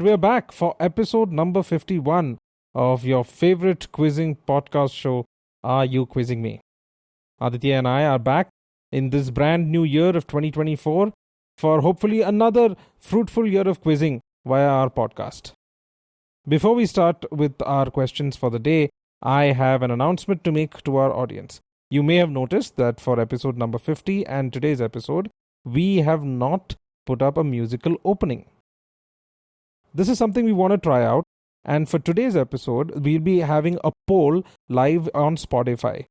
And we're back for episode number 51 of your favorite quizzing podcast show, Are You Quizzing Me? Aditya and I are back in this brand new year of 2024 for hopefully another fruitful year of quizzing via our podcast. Before we start with our questions for the day, I have an announcement to make to our audience. You may have noticed that for episode number 50 and today's episode, we have not put up a musical opening. This is something we want to try out, and for today's episode, we'll be having a poll live on Spotify.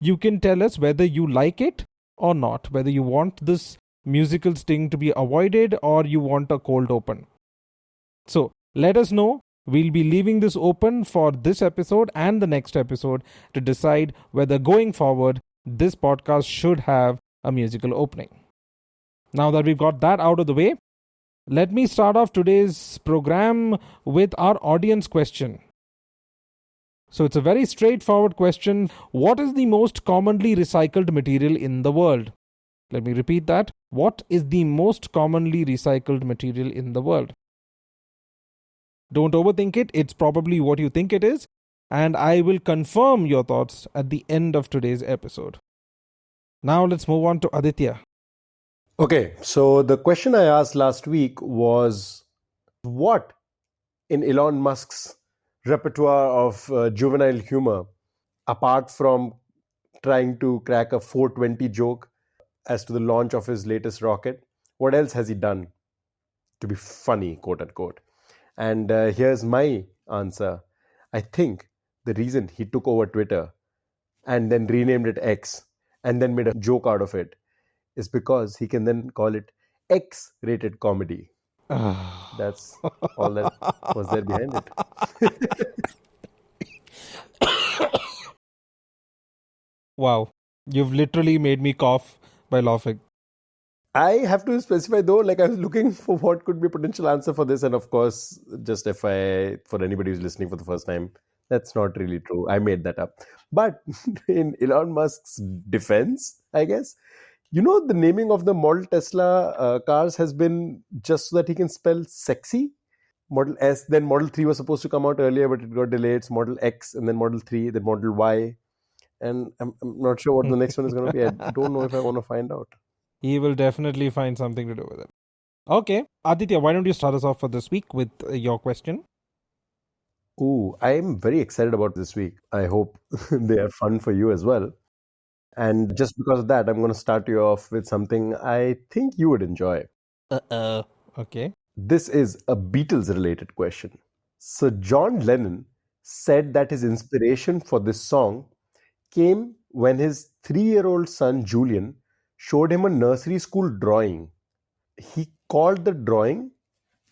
You can tell us whether you like it or not, whether you want this musical sting to be avoided or you want a cold open. So, let us know. We'll be leaving this open for this episode and the next episode to decide whether going forward, this podcast should have a musical opening. Now that we've got that out of the way, let me start off today's program with our audience question. So it's a very straightforward question. What is the most commonly recycled material in the world? Let me repeat that. What is the most commonly recycled material in the world? Don't overthink it. It's probably what you think it is. And I will confirm your thoughts at the end of today's episode. Now let's move on to Aditya. Okay, so the question I asked last week was, what in Elon Musk's repertoire of juvenile humor, apart from trying to crack a 420 joke as to the launch of his latest rocket, what else has he done to be funny, quote unquote? And here's my answer. I think the reason he took over Twitter and then renamed it X and then made a joke out of it is because he can then call it X-rated comedy. That's all that was there behind it. Wow, you've literally made me cough by laughing. I have to specify though, like I was looking for what could be a potential answer for this, and of course, just FYI, for anybody who's listening for the first time, that's not really true. I made that up. But in Elon Musk's defense, I guess, you know, the naming of the Model Tesla cars has been just so that he can spell sexy. Model S, then Model 3 was supposed to come out earlier, but it got delayed. It's Model X, and then Model 3, then Model Y. And I'm not sure what the next one is going to be. I don't know if I want to find out. He will definitely find something to do with it. Okay, Aditya, why don't you start us off for this week with your question? Ooh, I'm very excited about this week. I hope they are fun for you as well. And just because of that, I'm going to start you off with something I think you would enjoy. Okay. This is a Beatles-related question. So John Lennon said that his inspiration for this song came when his 3-year-old son Julian showed him a nursery school drawing. He called the drawing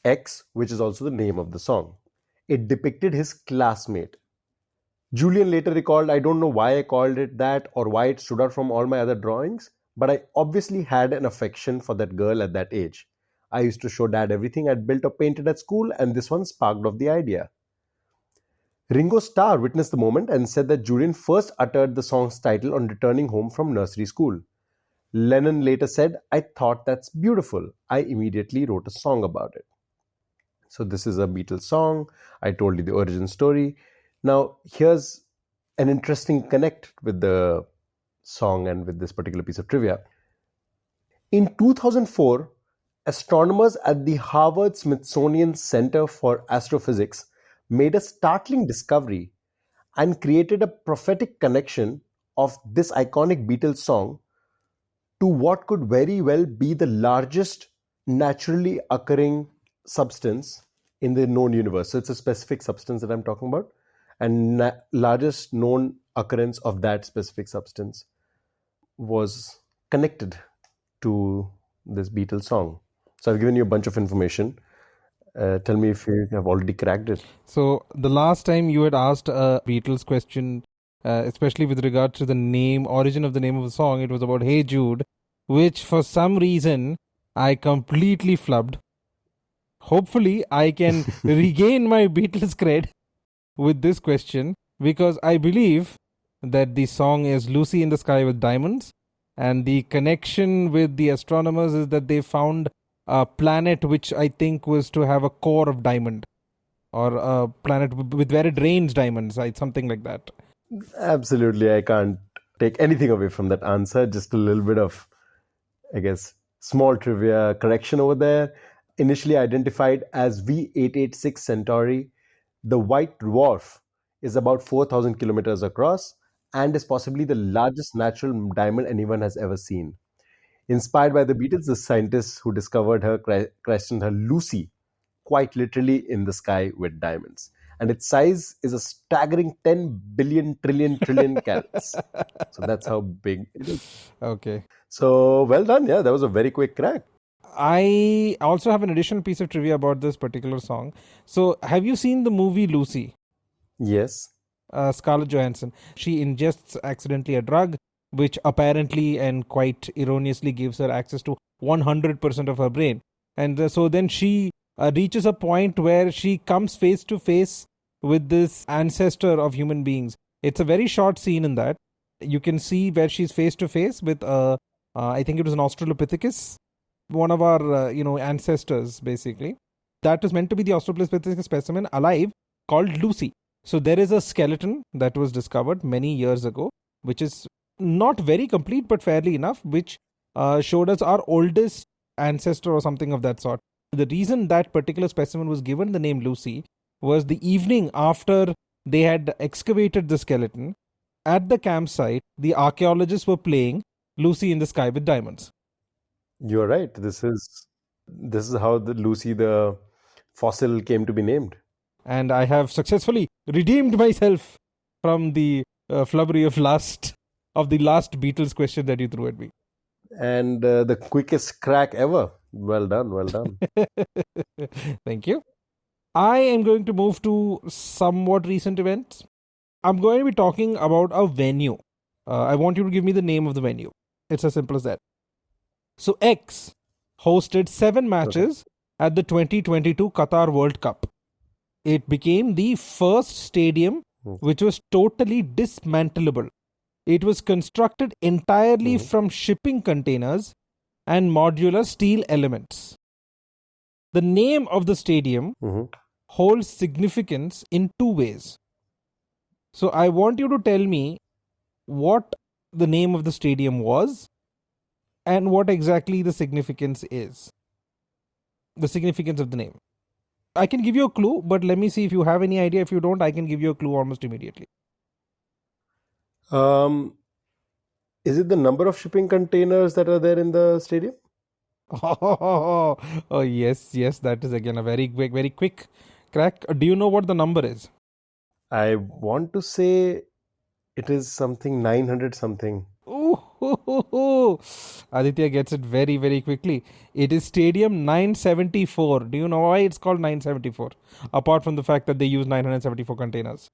X, which is also the name of the song. It depicted his classmate. Julian later recalled, I don't know why I called it that or why it stood out from all my other drawings, but I obviously had an affection for that girl at that age. I used to show Dad everything I'd built or painted at school, and this one sparked off the idea. Ringo Starr witnessed the moment and said that Julian first uttered the song's title on returning home from nursery school. Lennon later said, I thought that's beautiful. I immediately wrote a song about it. So this is a Beatles song. I told you the origin story. Now, here's an interesting connect with the song and with this particular piece of trivia. In 2004, astronomers at the Harvard-Smithsonian Center for Astrophysics made a startling discovery and created a prophetic connection of this iconic Beatles song to what could very well be the largest naturally occurring substance in the known universe. So it's a specific substance that I'm talking about, and largest known occurrence of that specific substance was connected to this Beatles song. So I've given you a bunch of information. Tell me if you have already cracked it. So the last time you had asked a Beatles question, especially with regards to the origin of the name of the song, it was about Hey Jude, which for some reason I completely flubbed. Hopefully I can regain my Beatles cred with this question, because I believe that the song is Lucy in the Sky with Diamonds, and the connection with the astronomers is that they found a planet which I think was to have a core of diamond, or a planet with where it rains diamonds, something like that. Absolutely, I can't take anything away from that answer. Just a little bit of, I guess, small trivia correction over there. Initially identified as V886 Centauri, the white dwarf is about 4,000 kilometers across and is possibly the largest natural diamond anyone has ever seen. Inspired by the Beatles, the scientists who discovered her christened her Lucy, quite literally in the sky with diamonds. And its size is a staggering 10 billion trillion carats. So that's how big it is. Okay. So well done. Yeah, that was a very quick crack. I also have an additional piece of trivia about this particular song. So, have you seen the movie Lucy? Yes. Scarlett Johansson. She ingests accidentally a drug, which apparently and quite erroneously gives her access to 100% of her brain. And so then she reaches a point where she comes face to face with this ancestor of human beings. It's a very short scene in that. You can see where she's face to face with, I think it was an Australopithecus, one of our, ancestors, basically. That was meant to be the Australopithecus specimen alive called Lucy. So there is a skeleton that was discovered many years ago, which is not very complete, but fairly enough, which showed us our oldest ancestor or something of that sort. The reason that particular specimen was given the name Lucy was the evening after they had excavated the skeleton. At the campsite, the archaeologists were playing Lucy in the Sky with Diamonds. You're right. This is how the Lucy the fossil came to be named. And I have successfully redeemed myself from the flubbery of the last Beatles question that you threw at me. And the quickest crack ever. Well done, well done. Thank you. I am going to move to somewhat recent events. I'm going to be talking about a venue. I want you to give me the name of the venue. It's as simple as that. So X hosted 7 matches at the 2022 Qatar World Cup. It became the first stadium which was totally dismantleable. It was constructed entirely from shipping containers and modular steel elements. The name of the stadium holds significance in 2 ways. So I want you to tell me what the name of the stadium was and what exactly the significance is. The significance of the name. I can give you a clue, but let me see if you have any idea. If you don't, I can give you a clue almost immediately. Is it the number of shipping containers that are there in the stadium? Oh yes, that is again a very quick crack. Do you know what the number is? I want to say it is something 900 something. Ooh, Aditya gets it very, very quickly. It is Stadium 974. Do you know why it's called 974? Apart from the fact that they use 974 containers.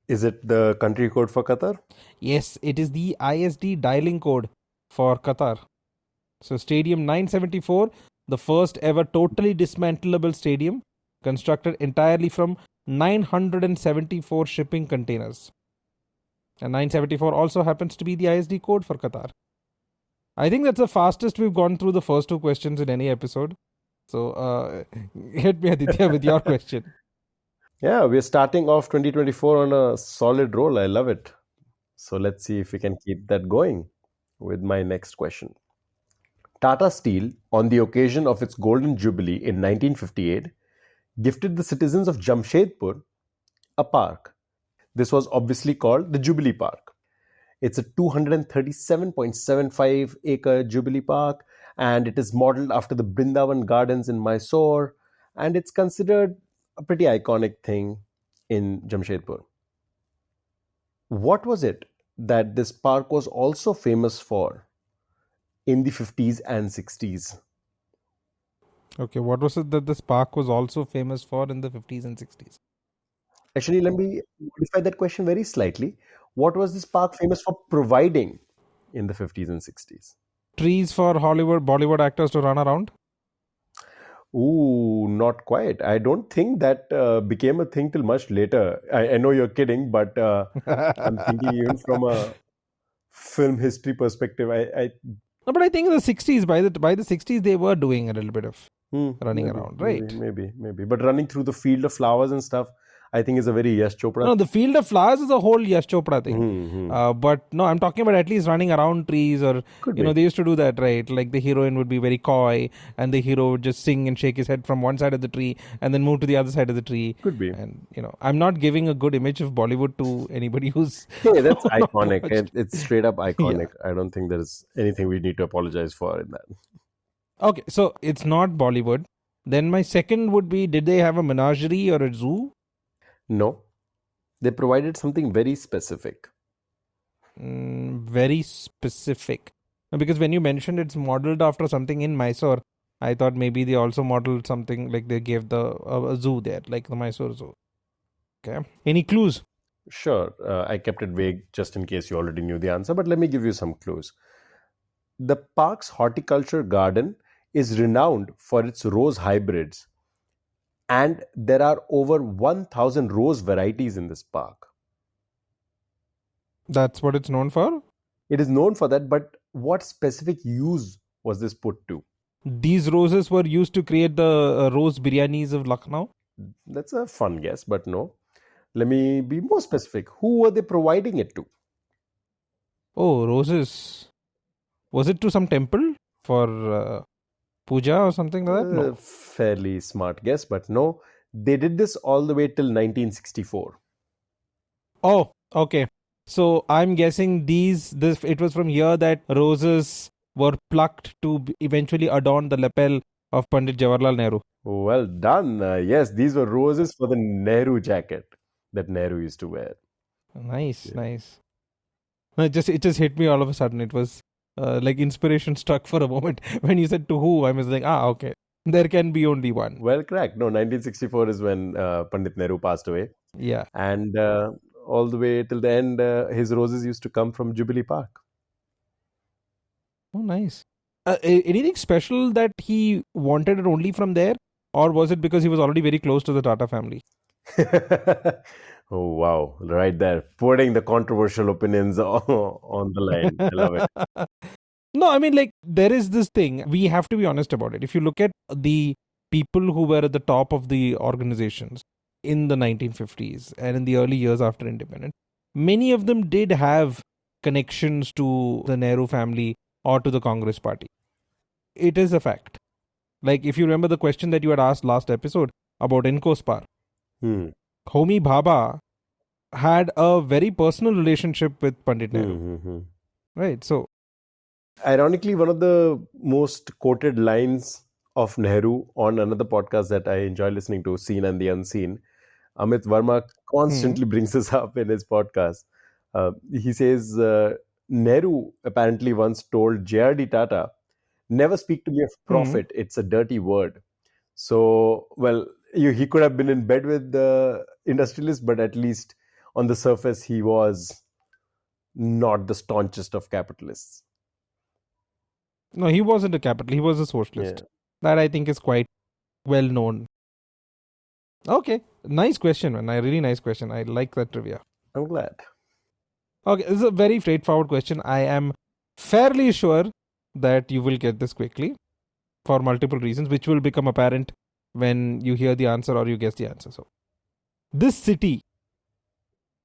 Is it the country code for Qatar? Yes, it is the ISD dialing code for Qatar. So Stadium 974, the first ever totally dismantleable stadium, constructed entirely from 974 shipping containers. And 974 also happens to be the ISD code for Qatar. I think that's the fastest we've gone through the first 2 questions in any episode. So hit me, Aditya, with your question. Yeah, we're starting off 2024 on a solid roll. I love it. So let's see if we can keep that going with my next question. Tata Steel, on the occasion of its Golden Jubilee in 1958, gifted the citizens of Jamshedpur a park. This was obviously called the Jubilee Park. It's a 237.75 acre Jubilee Park, and it is modeled after the Brindavan Gardens in Mysore, and it's considered a pretty iconic thing in Jamshedpur. What was it that this park was also famous for in the 50s and 60s? Okay, what was it that this park was also famous for in the 50s and 60s? Actually, let me modify that question very slightly. What was this park famous for providing in the 50s and 60s? Trees for Bollywood actors to run around? Ooh, not quite. I don't think that became a thing till much later. I know you're kidding, but I'm thinking even from a film history perspective, No, but I think in the 60s, by the 60s, they were doing a little bit of running maybe, around, right? maybe. But running through the field of flowers and stuff, I think is a very Yash Chopra. No, the field of flowers is a whole Yash Chopra thing. But no, I'm talking about at least running around trees, or Could you know, be. they used to do that, right? Like the heroine would be very coy, and the hero would just sing and shake his head from one side of the tree and then move to the other side of the tree. Could be. And you know, I'm not giving a good image of Bollywood to anybody who's Hey, that's not iconic. watched. It's straight up iconic. I don't think there's anything we need to apologize for in that. Okay, so it's not Bollywood. Then my second would be: did they have a menagerie or a zoo? No, they provided something very specific. Very specific. Because when you mentioned it's modeled after something in Mysore, I thought maybe they also modeled something, like they gave the a zoo there, like the Mysore Zoo. Okay. Any clues? Sure, I kept it vague just in case you already knew the answer, but let me give you some clues. The park's horticulture garden is renowned for its rose hybrids, and there are over 1,000 rose varieties in this park. That's what it's known for? It is known for that, but what specific use was this put to? These roses were used to create the rose biryanis of Lucknow? That's a fun guess, but no. Let me be more specific. Who were they providing it to? Oh, roses. Was it to some temple for puja or something like that? No. Fairly smart guess, but no. They did this all the way till 1964. Oh, okay. So I'm guessing it was from here that roses were plucked to eventually adorn the lapel of Pandit Jawaharlal Nehru. Well done. Yes, these were roses for the Nehru jacket that Nehru used to wear. Nice, nice. No, it just hit me all of a sudden. It was like inspiration struck for a moment when you said to who. I was like, okay, there can be only one. Well cracked. No, 1964 is when Pandit Nehru passed away. Yeah. And all the way till the end, his roses used to come from Jubilee Park. Oh, nice. Anything special that he wanted it only from there? Or was it because he was already very close to the Tata family? Oh, wow. Right there. Putting the controversial opinions on the line. I love it. No, I mean, like, there is this thing. We have to be honest about it. If you look at the people who were at the top of the organizations in the 1950s and in the early years after independence, many of them did have connections to the Nehru family or to the Congress party. It is a fact. Like, if you remember the question that you had asked last episode about Encospar, Homi Bhabha had a very personal relationship with Pandit Nehru. Right, so ironically, one of the most quoted lines of Nehru on another podcast that I enjoy listening to, Seen and the Unseen, Amit Verma constantly brings this up in his podcast. He says, Nehru apparently once told J.R.D. Tata, never speak to me of profit, it's a dirty word. So, well, he could have been in bed with the industrialists, but at least on the surface, he was not the staunchest of capitalists. No, he wasn't a capitalist. He was a socialist. Yeah. That I think is quite well known. Okay, nice question, man. A really nice question. I like that trivia. I'm glad. Okay, this is a very straightforward question. I am fairly sure that you will get this quickly for multiple reasons, which will become apparent when you hear the answer or you guess the answer. So, this city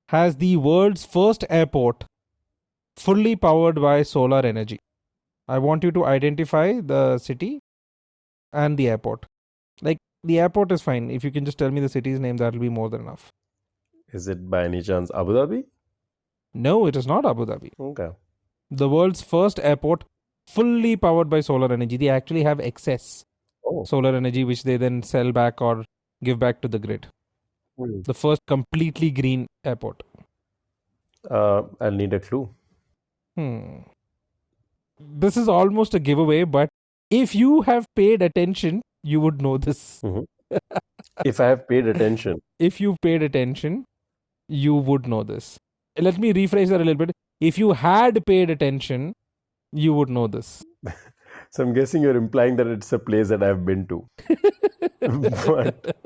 has the world's first airport fully powered by solar energy. I want you to identify the city and the airport. Like, the airport is fine. If you can just tell me the city's name, that will be more than enough. Is it by any chance Abu Dhabi? No, it is not Abu Dhabi. Okay. The world's first airport fully powered by solar energy. They actually have excess solar energy, which they then sell back or give back to the grid. The first completely green airport. I'll need a clue. This is almost a giveaway, but if you have paid attention, you would know this. If I have paid attention. If you paid attention, you would know this. Let me rephrase that a little bit. If you had paid attention, you would know this. So I'm guessing you're implying that it's a place that I've been to. But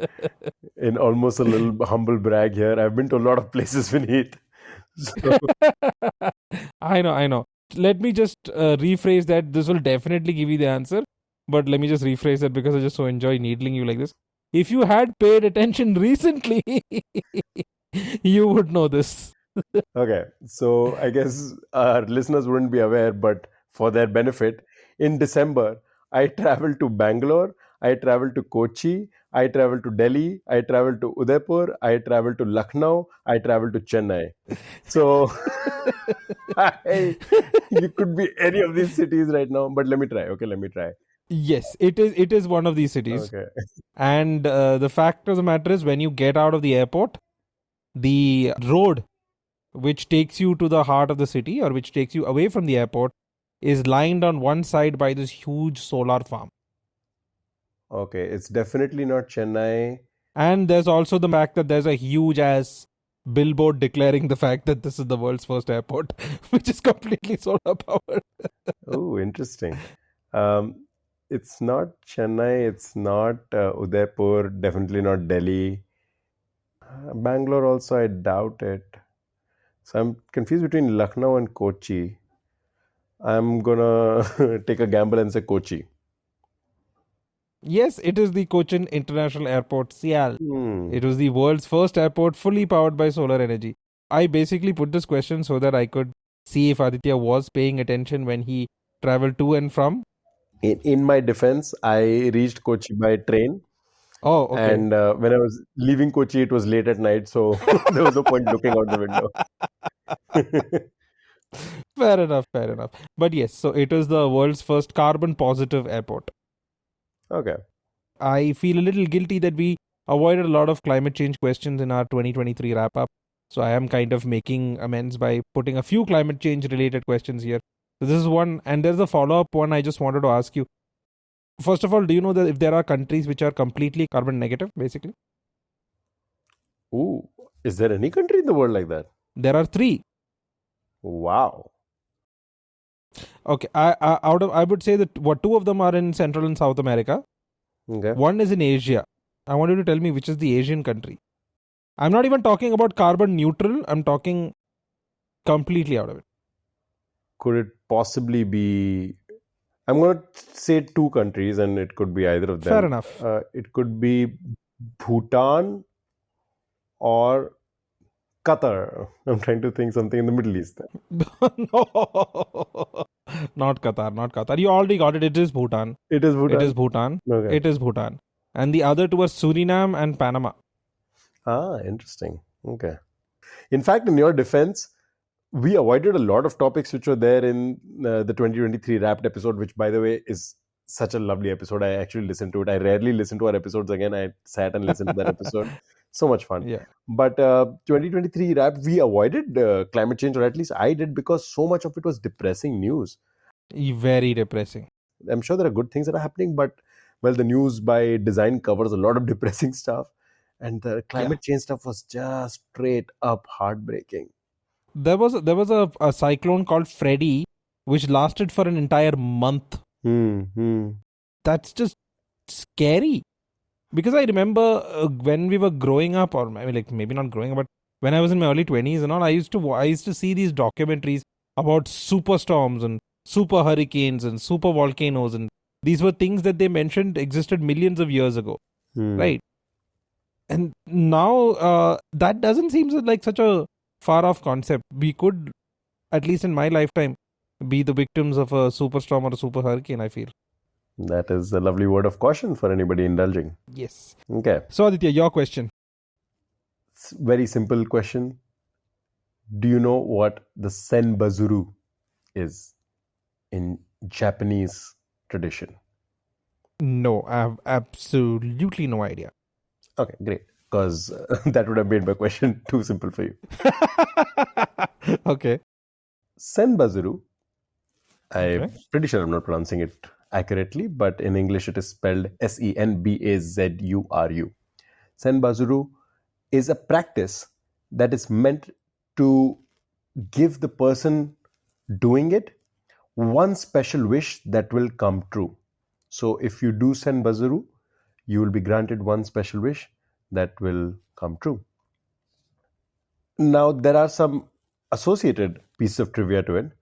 in almost a little humble brag here, I've been to a lot of places, Vineet. So. I know. let me just rephrase that. This will definitely give you the answer, but let me just rephrase that because I just so enjoy needling you like this. If you had paid attention recently, you would know this. Okay, so I guess our listeners wouldn't be aware, but for their benefit, in December, I traveled to Bangalore, I traveled to Kochi, I traveled to Delhi, I traveled to Udaipur, I traveled to Lucknow, I traveled to Chennai. So you could be any of these cities right now, but let me try. Okay, let me try. Yes, it is. It is one of these cities. Okay. And the fact of the matter is, when you get out of the airport, the road which takes you to the heart of the city or which takes you away from the airport is lined on one side by this huge solar farm. Okay, it's definitely not Chennai. And there's also the fact that there's a huge ass billboard declaring the fact that this is the world's first airport, which is completely solar powered. Oh, interesting. Um, it's not Chennai, it's not Udaipur, definitely not Delhi. Bangalore also, I doubt it. So I'm confused between Lucknow and Kochi. I'm gonna take a gamble and say Kochi. Yes, it is the Cochin International Airport, Sial. Hmm. It was the world's first airport fully powered by solar energy. I basically put this question so that I could see if Aditya was paying attention when he traveled to and from. In my defense, I reached Kochi by train, Oh, okay. and when I was leaving Kochi, it was late at night, so there was no point looking out the window. Fair enough, fair enough. But yes, so it is the world's first carbon positive airport. Okay. I feel a little guilty that we avoided a lot of climate change questions in our 2023 wrap up. So I am kind of making amends by putting a few climate change related questions here. So this is one, and there's a follow up one I just wanted to ask you. First of all, do you know that if there are countries which are completely carbon negative, basically? Ooh, is there any country in the world like that? There are three. Wow. Okay, I would say that what two of them are in Central and South America. Okay. One is in Asia. I want you to tell me which is the Asian country. I'm not even talking about carbon neutral. I'm talking completely out of it. Could it possibly be? I'm going to say two countries, and it could be either of them. Fair enough. It could be Bhutan or Qatar. I'm trying to think something in the Middle East. No, not Qatar, not Qatar. You already got it. It is Bhutan. It is Bhutan. It is Bhutan. Okay. It is Bhutan. And the other two are Suriname and Panama. Ah, interesting. Okay. In fact, in your defense, we avoided a lot of topics which were there in the 2023 Wrapped episode, which, by the way, is such a lovely episode. I actually listened to it. I rarely listen to our episodes again. I sat and listened to that episode. So much fun. Yeah. But 2023 Wrapped, we avoided climate change, or at least I did, because so much of it was depressing news. Very depressing. I'm sure there are good things that are happening, but well, the news by design covers a lot of depressing stuff. And the climate change stuff was just straight up heartbreaking. There was a cyclone called Freddy, which lasted for an entire month. That's just scary. Because I remember when we were growing up, or maybe not growing up, but when I was in my early 20s and all, I used to see these documentaries about superstorms and super hurricanes and super volcanoes, and these were things that they mentioned existed millions of years ago, right? And now that doesn't seem like such a far off concept. We could, at least in my lifetime, be the victims of a superstorm or a super hurricane, I feel. That is a lovely word of caution for anybody indulging. Yes. Okay. So Aditya, your question. It's a very simple question. Do you know what the senbazuru is in Japanese tradition? No, I have absolutely no idea. Okay, great. Because that would have made my question too simple for you. Okay. Senbazuru, I'm pretty sure I'm not pronouncing it accurately, but in English it is spelled Senbazuru. Senbazuru is a practice that is meant to give the person doing it one special wish that will come true. So if you do Senbazuru, you will be granted one special wish that will come true. Now, there are some associated pieces of trivia to it.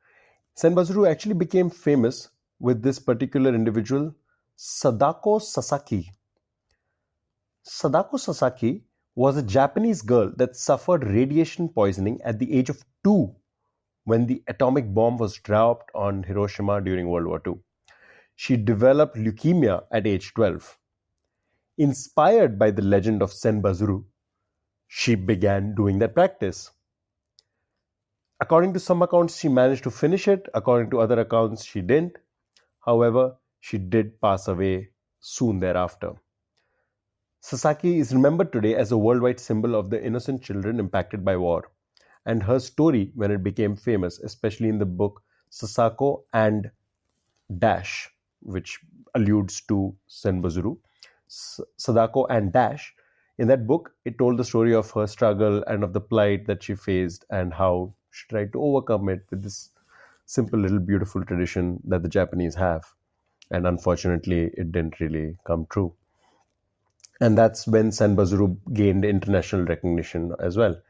Senbazuru actually became famous with this particular individual, Sadako Sasaki. Sadako Sasaki was a Japanese girl that suffered radiation poisoning at the age of 2 when the atomic bomb was dropped on Hiroshima during World War II. She developed leukemia at age 12. Inspired by the legend of Senbazuru, she began doing that practice. According to some accounts, she managed to finish it. According to other accounts, she didn't. However, she did pass away soon thereafter. Sasaki is remembered today as a worldwide symbol of the innocent children impacted by war. And her story, when it became famous, especially in the book Sasako and Dash, which alludes to Senbazuru, Sadako and Dash, in that book, it told the story of her struggle and of the plight that she faced and how she tried to overcome it with this simple little beautiful tradition that the Japanese have. And unfortunately, it didn't really come true. And that's when Senbazuru gained international recognition as well.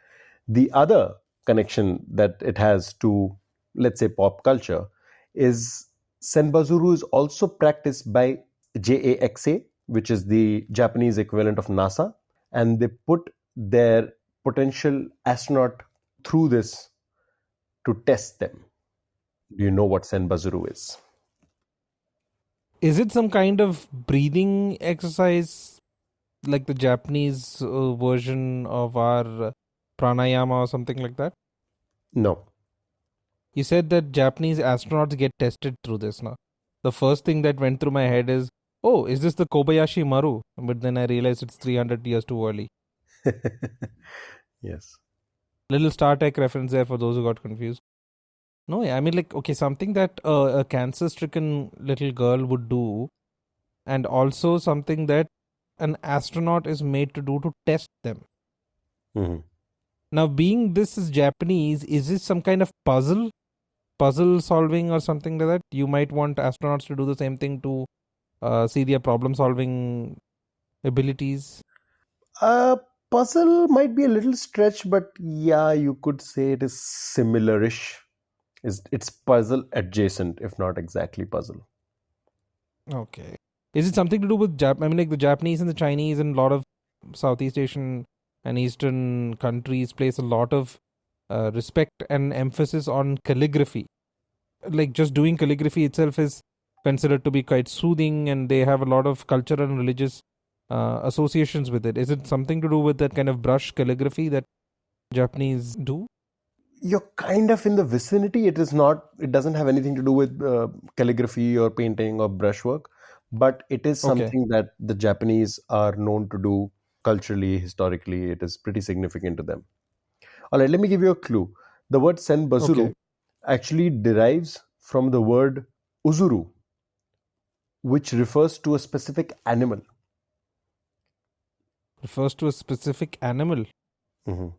The other connection that it has to, let's say, pop culture is Senbazuru is also practiced by JAXA, which is the Japanese equivalent of NASA, and they put their potential astronaut through this to test them. Do you know what Senbazuru is? Is it some kind of breathing exercise like the Japanese version of our pranayama or something like that? No. You said that Japanese astronauts get tested through this now. The first thing that went through my head is, oh, is this the Kobayashi Maru? But then I realized it's 300 years too early. Yes. Little Star Trek reference there for those who got confused. No, I mean, like, okay, something that a cancer-stricken little girl would do, and also something that an astronaut is made to do to test them. Mm-hmm. Now, being this is Japanese, is this some kind of puzzle solving or something like that? You might want astronauts to do the same thing to see their problem solving abilities. Puzzle might be a little stretch, but yeah, you could say it is similar-ish. It's puzzle adjacent, if not exactly puzzle. Okay. Is it something to do with I mean, like the Japanese and the Chinese and a lot of Southeast Asian and Eastern countries place a lot of respect and emphasis on calligraphy. Like just doing calligraphy itself is considered to be quite soothing, and they have a lot of cultural and religious associations with it. Is it something to do with that kind of brush calligraphy that Japanese do? You're kind of in the vicinity. It is not. It doesn't have anything to do with calligraphy or painting or brushwork, but it is Okay. something that the Japanese are known to do culturally, historically. It is pretty significant to them. All right, let me give you a clue. The word senbazuru Okay. actually derives from the word uzuru, which refers to a specific animal. Refers to a specific animal. Mhm.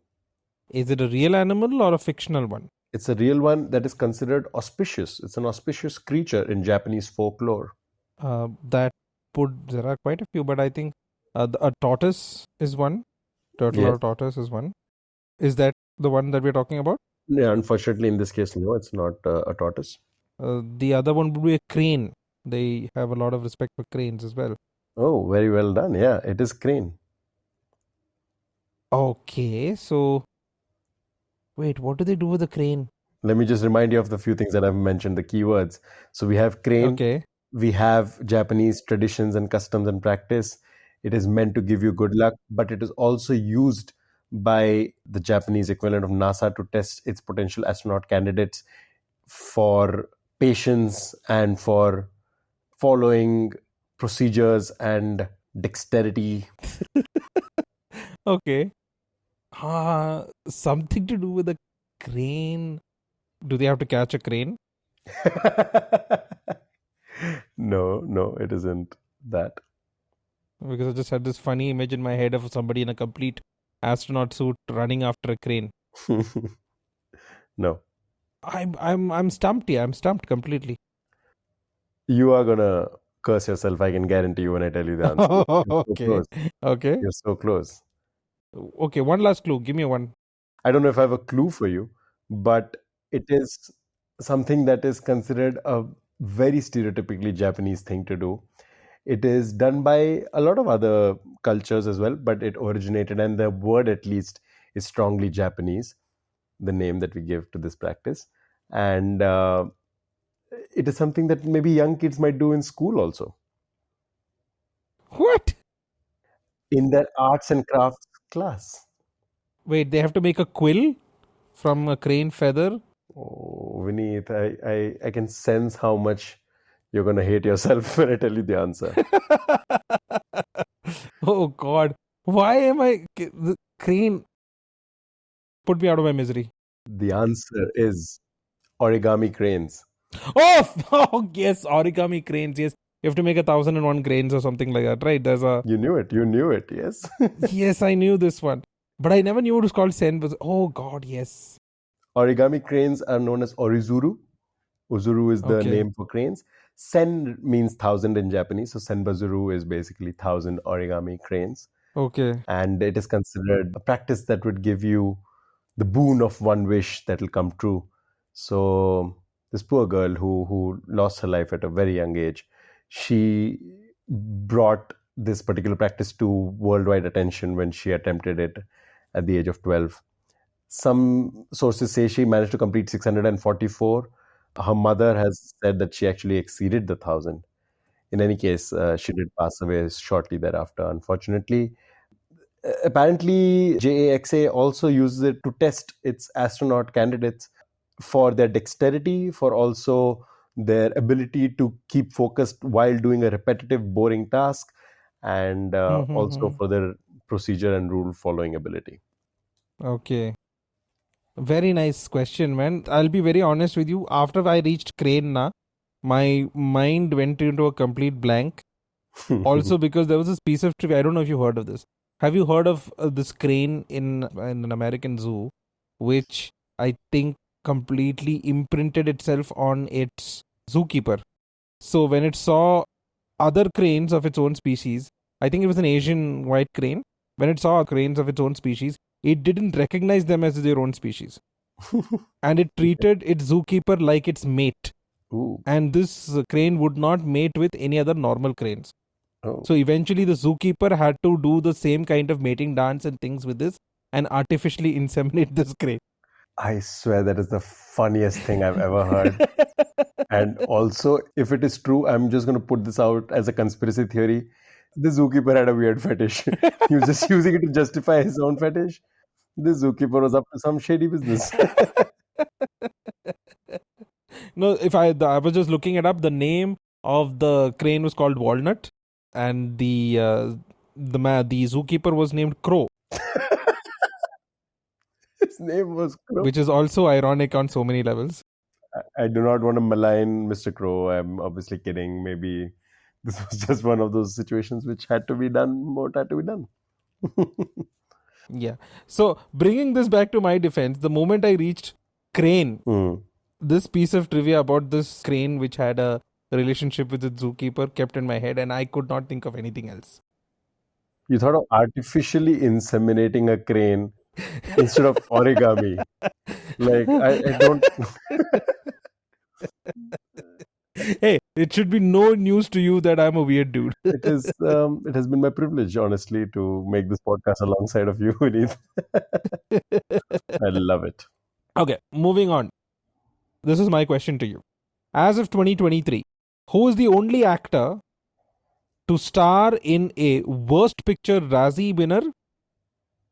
Is it a real animal or a fictional one? It's a real one that is considered auspicious. It's an auspicious creature in Japanese folklore. That there are quite a few, but I think a tortoise is one. Turtle Yes. or tortoise is one. Is that the one that we're talking about? Yeah, unfortunately, in this case, no, it's not a tortoise. The other one would be a crane. They have a lot of respect for cranes as well. Oh, very well done. Yeah, it is crane. Okay, so wait, what do they do with the crane? Let me just remind you of the few things that I've mentioned, the keywords. So we have crane, Okay, we have Japanese traditions and customs and practice. It is meant to give you good luck, but it is also used by the Japanese equivalent of NASA to test its potential astronaut candidates for patience and for following procedures and dexterity. okay. Something to do with a crane. Do they have to catch a crane? No, no, it isn't that. Because I just had this funny image in my head of somebody in a complete astronaut suit running after a crane. No. I'm stumped here. I'm stumped completely. You are gonna curse yourself, I can guarantee you when I tell you the answer. You're so Okay. close. Okay. You're so close. Okay, one last clue. Give me one. I don't know if I have a clue for you, but it is something that is considered a very stereotypically Japanese thing to do. It is done by a lot of other cultures as well, but it originated, and the word at least is strongly Japanese, the name that we give to this practice. And it is something that maybe young kids might do in school also, What? in their arts and crafts class. Wait, they have to make a quill from a crane feather? Oh, Vineet, I can sense how much you're going to hate yourself when I tell you the answer. Oh God. Why am the crane? Put me out of my misery. The answer is origami cranes. Oh, oh yes, origami cranes. Yes, you have to make 1,001 cranes or something like that, right? There's a You knew it, yes. yes, I knew this one, but I never knew it was called sen. Oh God, yes. Origami cranes are known as orizuru. Uzuru is the Okay, name for cranes. Sen means thousand in Japanese, so senbazuru is basically thousand origami cranes. okay. And it is considered a practice that would give you the boon of one wish that will come true. So this poor girl who lost her life at a very young age, she brought this particular practice to worldwide attention when she attempted it at the age of 12. Some sources say she managed to complete 644. Her mother has said that she actually exceeded the 1,000. In any case, she did pass away shortly thereafter, unfortunately. Apparently, JAXA also uses it to test its astronaut candidates for their dexterity, for also their ability to keep focused while doing a repetitive, boring task, and also Mm-hmm. for their procedure and rule following ability. Okay. Very nice question, man. I'll be very honest with you. After I reached crane, na, my mind went into a complete blank. Also, because there was this piece of trivia. I don't know if you heard of this. Have you heard of this crane in an American zoo, which I think completely imprinted itself on its zookeeper? So when it saw other cranes of its own species, I think it was an Asian white crane. When it saw cranes of its own species, it didn't recognize them as their own species, and it treated its zookeeper like its mate. Ooh. And this crane would not mate with any other normal cranes. Oh. So eventually, the zookeeper had to do the same kind of mating dance and things with this and artificially inseminate this crane. I swear that is the funniest thing I've ever heard. And also, if it is true, I'm just going to put this out as a conspiracy theory. The zookeeper had a weird fetish. He was just using it to justify his own fetish. The zookeeper was up to some shady business. No, I was just looking it up. The name of the crane was called Walnut, and the zookeeper was named Crow, His name was Crow. which is also ironic on so many levels. I do not want to malign Mr. Crow. I'm obviously kidding. Maybe this was just one of those situations which had to be done, what had to be done. Yeah. So bringing this back to my defense, the moment I reached crane, this piece of trivia about this crane which had a relationship with its zookeeper kept in my head, and I could not think of anything else. You thought of artificially inseminating a crane instead of origami. Like, I don't. Hey, it should be no news to you that I'm a weird dude. It is. It has been my privilege, honestly, to make this podcast alongside of you, Vineet. I love it. Okay, moving on. This is my question to you. As of 2023, who is the only actor to star in a Worst Picture Razzie winner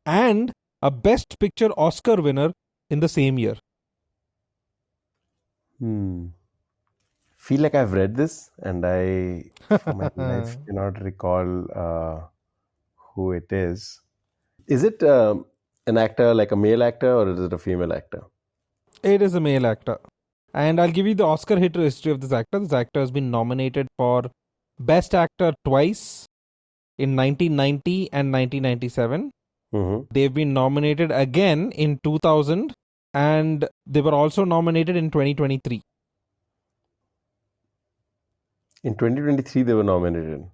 and a Best Picture Oscar winner in the same year? Feel like I've read this, and I, for my life, cannot recall who it is. Is it an actor, like a male actor, or is it a female actor? It is a male actor. And I'll give you the Oscar hit history of this actor. This actor has been nominated for Best Actor twice in 1990 and 1997. They've been nominated again in 2000, and they were also nominated in 2023. In 2023, they were nominated.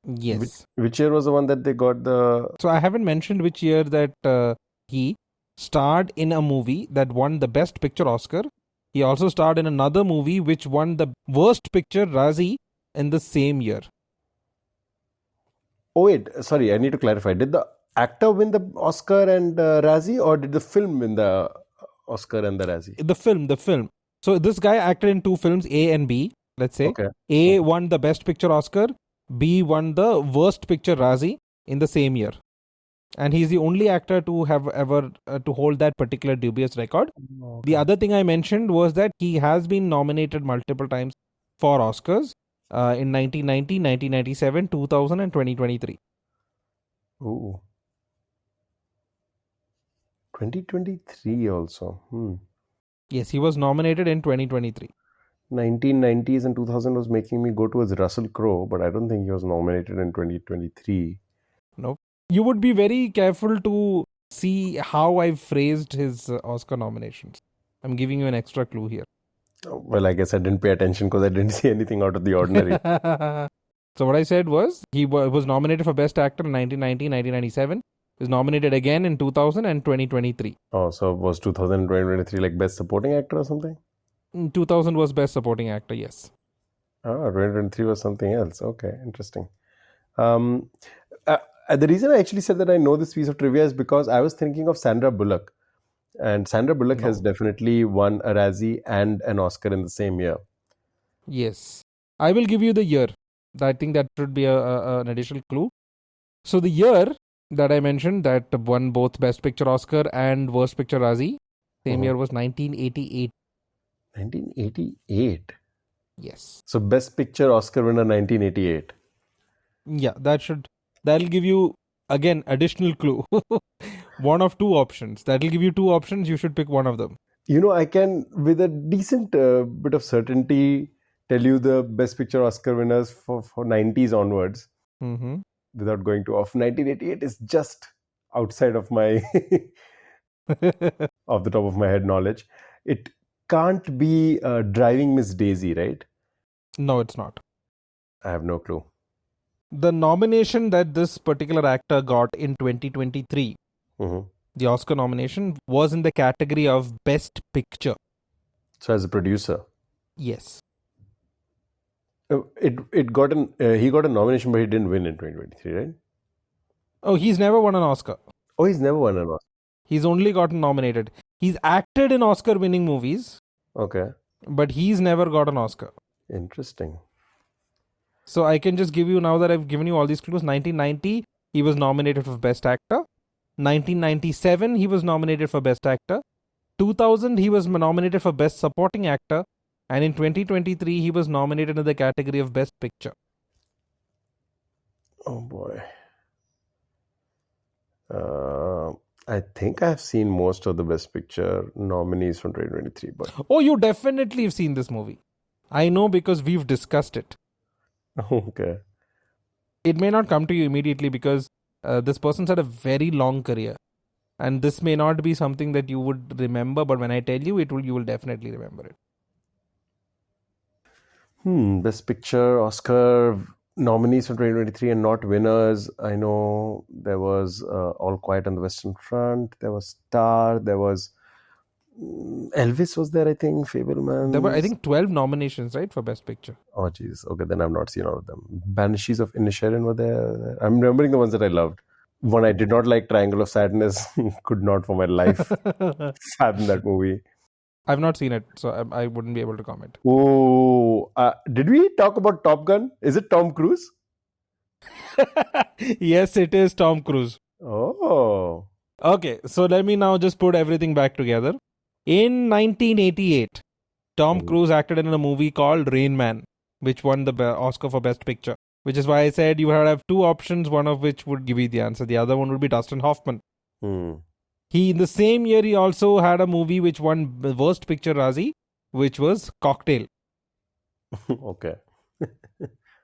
Yes. Which year was the one that they got the... So I haven't mentioned which year that he starred in a movie that won the Best Picture Oscar, He also starred in another movie which won the Worst Picture Razzie in the same year. Oh wait, sorry, I need to clarify. Did the actor win the Oscar and Razzie, or did the film win the Oscar and the Razzie? The film. So this guy acted in two films, A and B, let's say. Okay. A won the Best Picture Oscar, B won the Worst Picture Razzie in the same year. And he's the only actor to have ever to hold that particular dubious record. Okay. The other thing I mentioned was that he has been nominated multiple times for Oscars in 1990, 1997, 2000 and 2023. Ooh. 2023 also. Yes, he was nominated in 2023. 1990s and 2000 was making me go towards Russell Crowe, but I don't think he was nominated in 2023. Nope. You would be very careful to see how I've phrased his Oscar nominations. I'm giving you an extra clue here. Well, I guess I didn't pay attention because I didn't see anything out of the ordinary. So what I said was he was nominated for Best Actor in 1990, 1997. He was nominated again in 2000 and 2023. Oh, so was 2000 and 2023 like Best Supporting Actor or something? 2000 was Best Supporting Actor, yes. 2023 was something else. Okay, interesting. The reason I actually said that I know this piece of trivia is because I was thinking of Sandra Bullock. And Sandra Bullock has definitely won a Razzie and an Oscar in the same year. Yes. I will give you the year. I think that should be an additional clue. So the year that I mentioned that won both Best Picture Oscar and Worst Picture Razzie, same year was 1988. 1988? Yes. So Best Picture Oscar winner 1988. Yeah, that'll give you, again, additional clue. One of two options. That'll give you two options. You should pick one of them. You know, I can, with a decent bit of certainty, tell you the Best Picture Oscar winners for 90s onwards without going too off. 1988 is just outside of my, off the top of my head knowledge. It can't be Driving Miss Daisy, right? No, it's not. I have no clue. The nomination that this particular actor got in 2023, the Oscar nomination, was in the category of Best Picture. So as a producer? Yes. He got a nomination, but he didn't win in 2023, right? Oh, he's never won an Oscar. Oh, he's never won an Oscar. He's only gotten nominated. He's acted in Oscar-winning movies. Okay. But he's never got an Oscar. Interesting. So I can just give you, now that I've given you all these clues, 1990, he was nominated for Best Actor. 1997, he was nominated for Best Actor. 2000, he was nominated for Best Supporting Actor. And in 2023, he was nominated in the category of Best Picture. Oh boy. I think I've seen most of the Best Picture nominees from 2023. But oh, you definitely have seen this movie. I know because we've discussed it. Okay. It may not come to you immediately because this person's had a very long career. And this may not be something that you would remember, but when I tell you, you will definitely remember it. Best Picture, Oscar nominees from 2023 and not winners. I know there was All Quiet on the Western Front. There was Star. There was Elvis was there, I think. Fabelmans. There were, I think, 12 nominations, right, for Best Picture. Oh, jeez. Okay, then I've not seen all of them. Banshees of Inisherin were there. I'm remembering the ones that I loved. One I did not like, Triangle of Sadness. Could not for my life fathom that movie. I've not seen it, so I wouldn't be able to comment. Oh, did we talk about Top Gun? Is it Tom Cruise? Yes, it is Tom Cruise. Oh. Okay, so let me now just put everything back together. In 1988, Tom Cruise acted in a movie called Rain Man, which won the Oscar for Best Picture. Which is why I said you would have two options, one of which would give you the answer. The other one would be Dustin Hoffman. In the same year, he also had a movie which won the Worst Picture Razzie, which was Cocktail. Okay.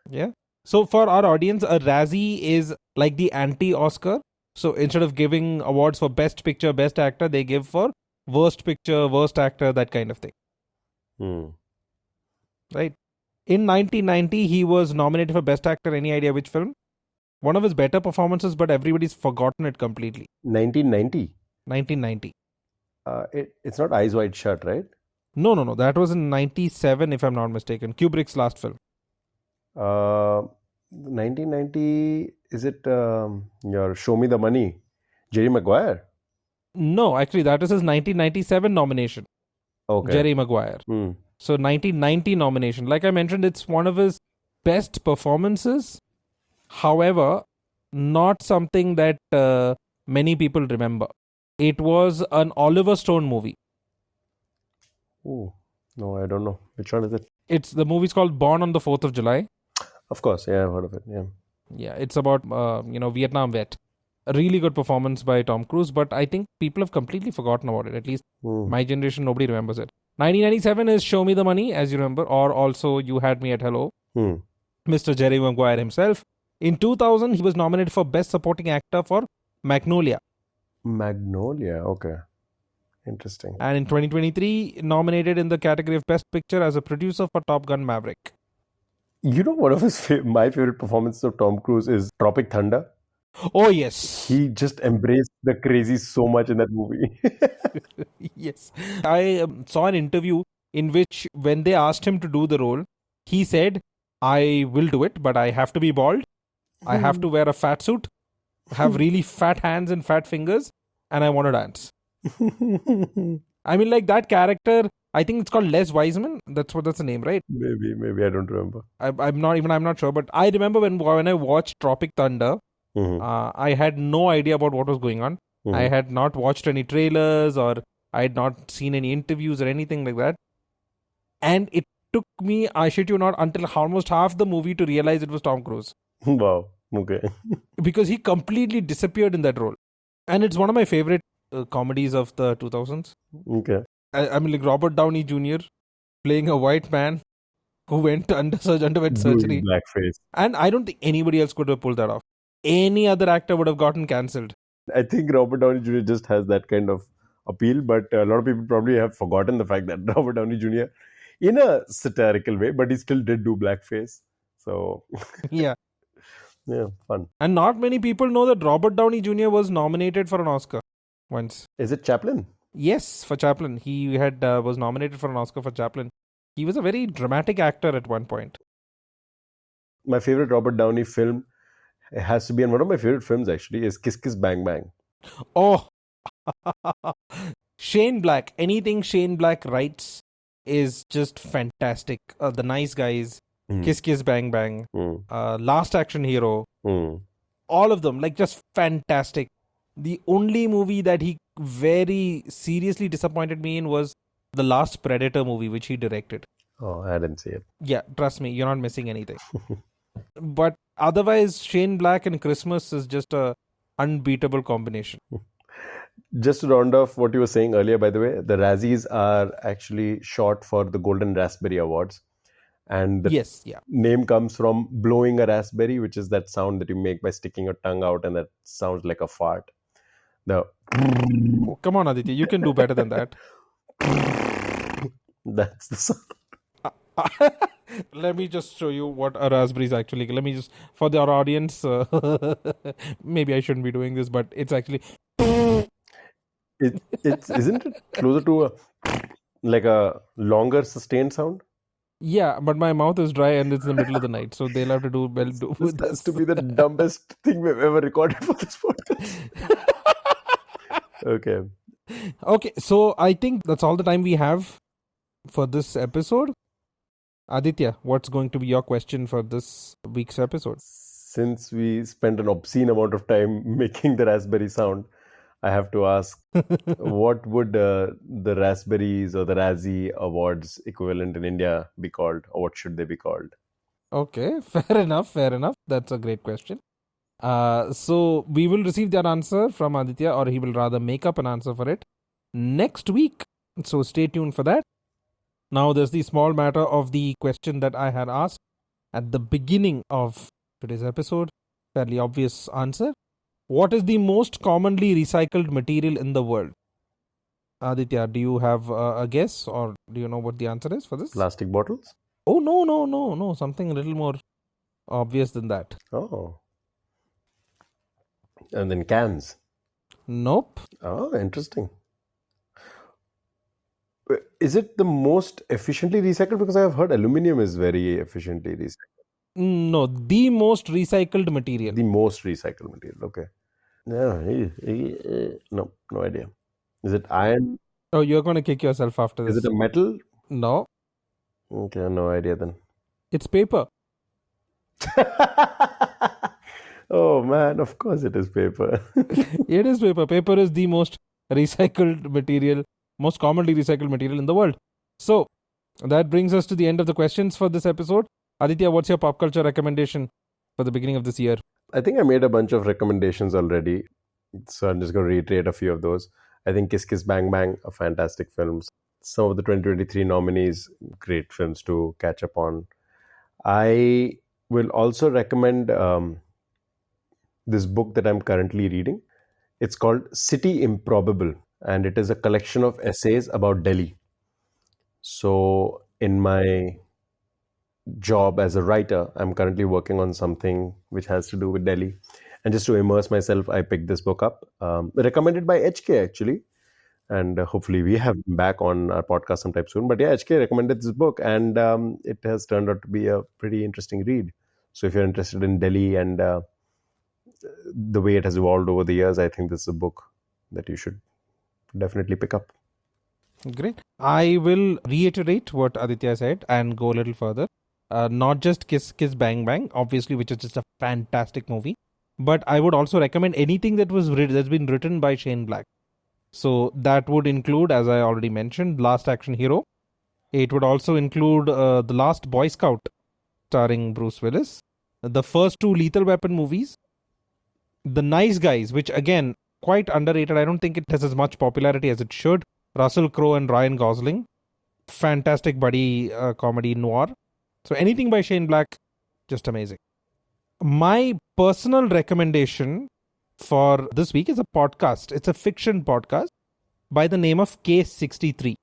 Yeah. So for our audience, a Razzie is like the anti-Oscar. So instead of giving awards for Best Picture, Best Actor, they give for Worst Picture, Worst Actor, that kind of thing. Right. In 1990, he was nominated for Best Actor. Any idea which film? One of his better performances, but everybody's forgotten it completely. 1990? 1990. It's not Eyes Wide Shut, right? No. That was in 97, if I'm not mistaken. Kubrick's last film. 1990, is it your Show Me the Money? Jerry Maguire? No, actually, that is his 1997 nomination. Okay. Jerry Maguire. Hmm. So 1990 nomination. Like I mentioned, it's one of his best performances. However, not something that many people remember. It was an Oliver Stone movie. Ooh. No, I don't know. Which one is it? The movie's called Born on the 4th of July. Of course, yeah, I've heard of it. Yeah. Yeah, it's about Vietnam vet. A really good performance by Tom Cruise, but I think people have completely forgotten about it. At least my generation, nobody remembers it. 1997 is Show Me the Money, as you remember, or also You Had Me at Hello. Mr. Jerry Maguire himself. In 2000, he was nominated for Best Supporting Actor for Magnolia. Magnolia, okay. Interesting. And in 2023, nominated in the category of Best Picture as a producer for Top Gun Maverick. You know, one of my favorite performances of Tom Cruise is Tropic Thunder. Oh, yes. He just embraced the crazy so much in that movie. Yes. I saw an interview in which when they asked him to do the role, he said, I will do it, but I have to be bald. I have to wear a fat suit, have really fat hands and fat fingers, and I want to dance. I mean, like that character, I think it's called Les Wiseman. That's the name, right? Maybe I don't remember. I'm not sure, but I remember when I watched Tropic Thunder, I had no idea about what was going on. I had not watched any trailers or I had not seen any interviews or anything like that. And it took me, I shit you not, until almost half the movie to realize it was Tom Cruise. Wow. Okay. Because he completely disappeared in that role. And it's one of my favorite comedies of the 2000s. Okay. I mean, like Robert Downey Jr. playing a white man who underwent surgery. Doing blackface. And I don't think anybody else could have pulled that off. Any other actor would have gotten cancelled. I think Robert Downey Jr. just has that kind of appeal, but a lot of people probably have forgotten the fact that Robert Downey Jr. in a satirical way, but he still did do blackface. So Yeah. Yeah, fun. And not many people know that Robert Downey Jr. was nominated for an Oscar once. Is it Chaplin? Yes, for Chaplin. He had was nominated for an Oscar for Chaplin. He was a very dramatic actor at one point. My favorite Robert Downey film has to be, and one of my favorite films actually, is Kiss Kiss Bang Bang. Oh, Shane Black. Anything Shane Black writes is just fantastic. The Nice Guys, Kiss Kiss Bang Bang, Last Action Hero, all of them, like just fantastic. The only movie that he very seriously disappointed me in was the last Predator movie, which he directed. Oh, I didn't see it. Yeah, trust me, you're not missing anything. But otherwise, Shane Black and Christmas is just a unbeatable combination. Just to round off what you were saying earlier, by the way, the Razzies are actually short for the Golden Raspberry Awards. And the name comes from blowing a raspberry, which is that sound that you make by sticking your tongue out, and that sounds like a fart. Oh, come on, Aditya, you can do better than that. That's the sound. Let me just show you what a raspberry is actually. Let me just, for our audience, maybe I shouldn't be doing this, but it's actually... Isn't it closer to like a longer sustained sound? Yeah, but my mouth is dry and it's the middle of the night, so they'll have to do well. This has to be the dumbest thing we've ever recorded for this podcast. Okay, so I think that's all the time we have for this episode. Aditya, what's going to be your question for this week's episode? Since we spent an obscene amount of time making the raspberry sound, I have to ask, what would the Raspberries or the Razzie Awards equivalent in India be called, or what should they be called? Okay, fair enough. That's a great question. So we will receive that answer from Aditya, or he will rather make up an answer for it next week. So stay tuned for that. Now there's the small matter of the question that I had asked at the beginning of today's episode. Fairly obvious answer. What is the most commonly recycled material in the world? Aditya, do you have a guess, or do you know what the answer is for this? Plastic bottles? Oh, no. Something a little more obvious than that. Oh. And then cans? Nope. Oh, interesting. Is it the most efficiently recycled? Because I have heard aluminium is very efficiently recycled. No, the most recycled material. The most recycled material. Okay. No, no idea. Is it iron? Oh, you're going to kick yourself after Is this. it a metal? No, Okay, no idea then. it's paper. Oh man, of course it is paper. It is paper. Paper is the most recycled material, most commonly recycled material in the world. So, that brings us to the end of the questions for this episode. Aditya, what's your pop culture recommendation for the beginning of this year? I think I made a bunch of recommendations already, so I'm just going to reiterate a few of those. I think Kiss Kiss Bang Bang, a fantastic film. Some of the 2023 nominees, great films to catch up on. I will also recommend this book that I'm currently reading. It's called City Improbable, and it is a collection of essays about Delhi. So, in my job as a writer, I'm currently working on something which has to do with Delhi. And just to immerse myself, I picked this book up, recommended by HK actually. And hopefully we have him back on our podcast sometime soon. But yeah, HK recommended this book, and it has turned out to be a pretty interesting read. So if you're interested in Delhi and the way it has evolved over the years, I think this is a book that you should definitely pick up. Great. I will reiterate what Aditya said and go a little further. Not just Kiss Kiss Bang Bang, obviously, which is just a fantastic movie, but I would also recommend anything that's been written by Shane Black. So that would include, as I already mentioned, Last Action Hero. It would also include The Last Boy Scout, starring Bruce Willis, the first two Lethal Weapon movies, The Nice Guys, which again, quite underrated. I don't think it has as much popularity as it should. Russell Crowe and Ryan Gosling. Fantastic buddy comedy noir. So anything by Shane Black, just amazing. My personal recommendation for this week is a podcast. It's a fiction podcast by the name of Case 63.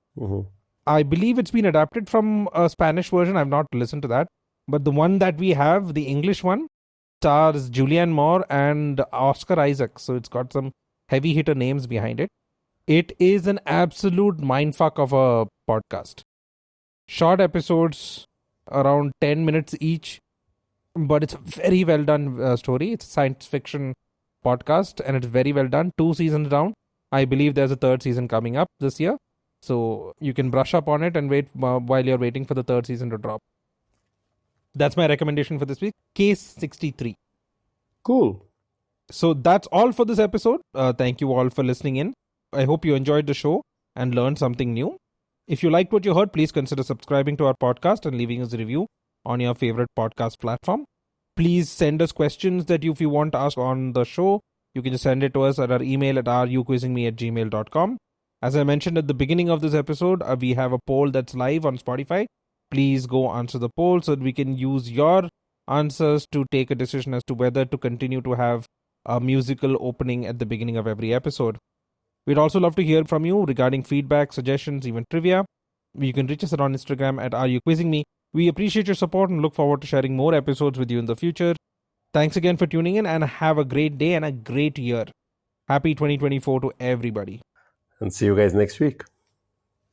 I believe it's been adapted from a Spanish version. I've not listened to that. But the one that we have, the English one, stars Julianne Moore and Oscar Isaac. So it's got some heavy hitter names behind it. It is an absolute mindfuck of a podcast. Short episodes, around 10 minutes each. But it's a very well done story. It's a science fiction podcast and it's very well done. 2 seasons down. I believe there's a third season coming up this year. So you can brush up on it and wait while you're waiting for the third season to drop. That's my recommendation for this week. Case 63. Cool. So that's all for this episode. Thank you all for listening in. I hope you enjoyed the show and learned something new. If you liked what you heard, please consider subscribing to our podcast and leaving us a review on your favorite podcast platform. Please send us questions that if you want to ask on the show, you can just send it to us at our email at ruquizzingme@gmail.com. As I mentioned at the beginning of this episode, we have a poll that's live on Spotify. Please go answer the poll so that we can use your answers to take a decision as to whether to continue to have a musical opening at the beginning of every episode. We'd also love to hear from you regarding feedback, suggestions, even trivia. You can reach us on Instagram at ruquizzingme. We appreciate your support and look forward to sharing more episodes with you in the future. Thanks again for tuning in and have a great day and a great year. Happy 2024 to everybody. And see you guys next week.